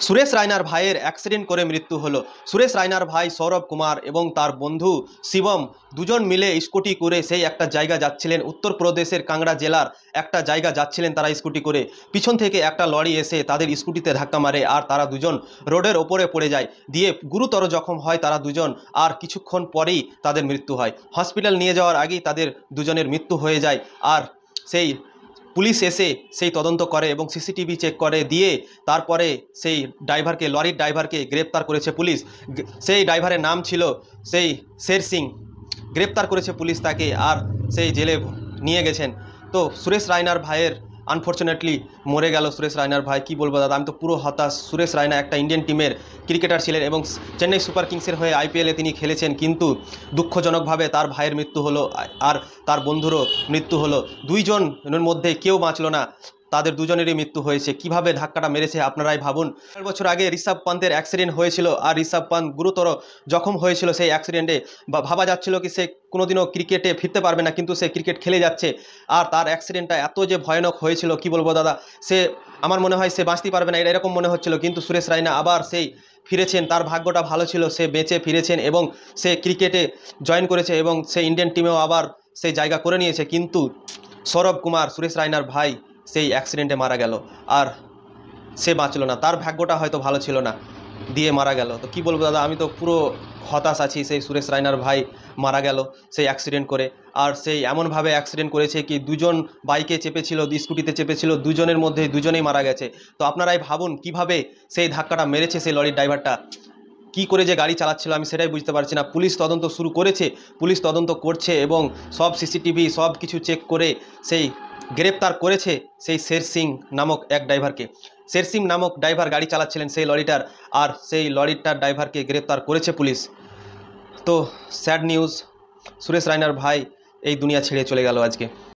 সুরেশ রায়নার ভাইয়ের অ্যাক্সিডেন্ট করে মৃত্যু হলো। সুরেশ রায়নার ভাই সৌরভ কুমার এবং তার বন্ধু শিবম দুজন মিলে স্কুটি করে সেই একটা জায়গা যাচ্ছিলেন, উত্তরপ্রদেশের কাংড়া জেলার একটা জায়গা যাচ্ছিলেন তারা স্কুটি করে। পিছন থেকে একটা লরি এসে তাদের স্কুটিতে ধাক্কা মারে আর তারা দুজন রোডের ওপরে পড়ে যায়, দিয়ে গুরুতর জখম হয় তারা দুজন। আর কিছুক্ষণ পরেই তাদের মৃত্যু হয়। হসপিটাল নিয়ে যাওয়ার আগেই তাদের দুজনের মৃত্যু হয়ে যায়। আর সেই পুলিশ এসে সেই তদন্ত করে এবং সিসিটিভি চেক করে, দিয়ে তারপরে সেই ড্রাইভারকে, লরির ড্রাইভারকে গ্রেপ্তার করেছে পুলিশ। সেই ড্রাইভারের নাম ছিল সেই শের সিং। গ্রেপ্তার করেছে পুলিশ তাকে, আর সেই জেলে নিয়ে গেছেন। তো সুরেশ রায়নার ভাইয়ের আনফর্চুনেটলি মরে গেল সুরেশ রায়নার ভাই। কি বলবো দাদা, আমি তো পুরো হতাশ। সুরেশ রায়না একটা ইন্ডিয়ান টিমের ক্রিকেটার ছিলেন এবং চেন্নাই সুপার কিংসের হয়ে আইপিএলে তিনি খেলেছেন, কিন্তু দুঃখজনকভাবে তার ভাইয়ের মৃত্যু হলো আর তার বন্ধুরও মৃত্যু হলো। দুইজনের মধ্যে কেউ বাঁচল না, তাদের দুজনেরই মৃত্যু হয়েছে। কিভাবে ধাক্কাটা মেরেছে আপনারাই ভাবুন। 4 বছর আগে ঋষভ পান্তের অ্যাক্সিডেন্ট হয়েছিল আর ঋষভ পান্ত গুরুতর জখম হয়েছিল সেই অ্যাক্সিডেন্টে। ভাবা যাচ্ছিল কি সে কোনোদিনও ক্রিকেটে ফিরতে পারবে না, কিন্তু সে ক্রিকেট খেলে যাচ্ছে। আর তার অ্যাক্সিডেন্টটা এত যে ভয়ানক হয়েছিল কি বলবো দাদা, সে আমার মনে হয় সে বাঁচতে পারবে না এরকম মনে হচ্ছিল। কিন্তু সুরেশ রায়না আবার সেই ফিরেছেন, তার ভাগ্যটা ভালো ছিল, সে বেঁচে ফিরেছেন এবং সে ক্রিকেটে জয়েন করেছে এবং সে ইন্ডিয়ান টিমেও আবার সেই জায়গা করে নিয়েছে। কিন্তু সৌরভ কুমার, সুরেশ রায়নার ভাই, সেই অ্যাক্সিডেন্টে মারা গেল আর সে বাঁচলো না। তার ভাগ্যটা হয়তো ভালো ছিল না, দিয়ে মারা গেল। তো কি বলবো দাদা, আমি তো পুরো হতাশ আছি। সেই সুরেশ রায়নার ভাই মারা গেল সেই অ্যাক্সিডেন্ট করে। আর সেই এমনভাবে অ্যাক্সিডেন্ট করেছে কি দুজন বাইকে চেপেছিল, স্কুটিতে চেপেছিল, দুজনের মধ্যে দুজনেই মারা গেছে। তো আপনারাই ভাবুন কিভাবে সেই ধাক্কাটা মেরেছে সেই লরির ড্রাইভারটা, কি করে যে গাড়ি চালাচ্ছিল আমি সেটাই বুঝতে পারছি না। পুলিশ তদন্ত শুরু করেছে, পুলিশ তদন্ত করছে এবং সব সিসিটিভি সব কিছু চেক করে সেই গ্রেপ্তার করেছে সেই শের সিং নামক এক ড্রাইভারকে। শের সিং নামক ড্রাইভার গাড়ি চালাচ্ছিলেন সেই লরিটার, আর সেই লরিটার ড্রাইভারকে গ্রেপ্তার করেছে পুলিশ। তো স্যাড নিউজ, সুরেশ রায়নার ভাই এই দুনিয়া ছেড়ে চলে গেল আজকে।